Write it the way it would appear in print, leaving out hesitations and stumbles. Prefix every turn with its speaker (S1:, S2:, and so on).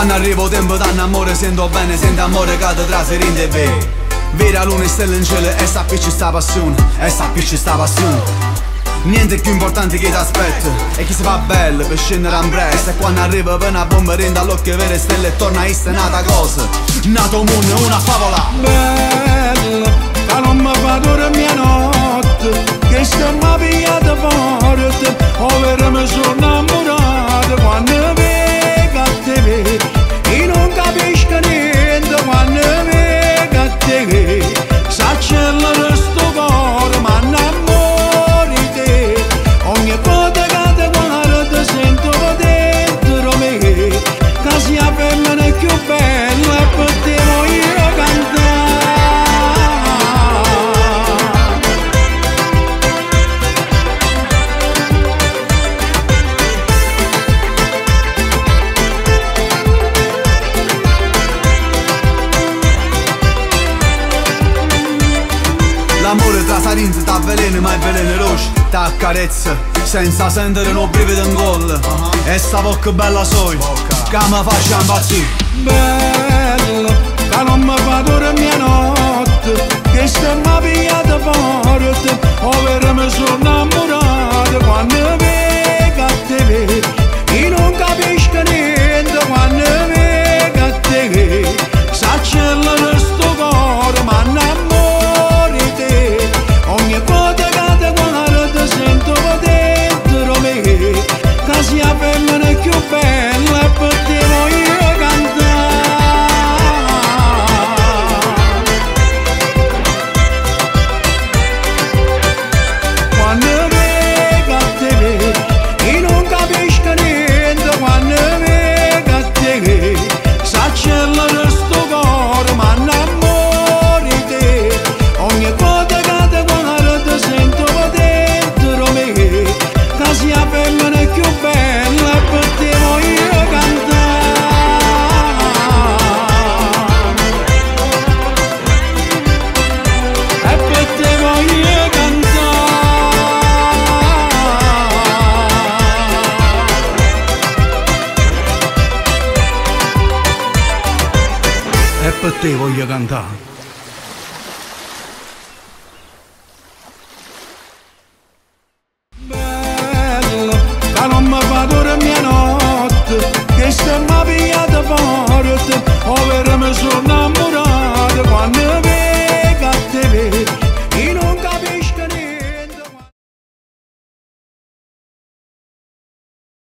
S1: Quando arrivo tempo danno amore, sento bene, sento amore cade tra serinde e ve. Vera luna e stelle in cielo e sappici sta passione, e sappici sta passione. Niente più importante che ti aspetta e chi si fa bello per scendere in presto. E quando arriva per una bomba rende all'occhio vere stelle e torna a essere nata cosa. Nato mondo, una favola.
S2: Bella, che non mi fa dormire notte, che stiamo pigliate forte, ovvero mi sono innamorato. Quando vedo a te, io non capisco niente. Quando vedo a te, s'accellera sto cuore, ma innamori te. Ogni volta che ti guardo sento dentro me che sia femmina più bella e per te voglio cantare.
S1: L'amore tra sarinze t'avvelena ma è veleno roce, t'accarezza senza sentire un brivido in gola. E sta bocca bella soi, che mi faccia impazzire.
S2: Bella, che non mi fa dormire notte, che stiamo pigliate forte, ovvero mi sono innamorato. Quando vedo a te, io non capisco niente. Quando vedo a te, s'accellera sto cuore, ma innamori te. Ogni volta che ti guardo sento dentro me che sia femmina più bella e per te voglio cantare. Quando vedo a te, io non capisco niente. Quando vedo a te, s'accellera sto cuore, ma innamori te. Ogni volta che ti guardo sento dentro me che sia femmina più bella e per te voglio cantare. E per te voglio cantare. E per te voglio cantare.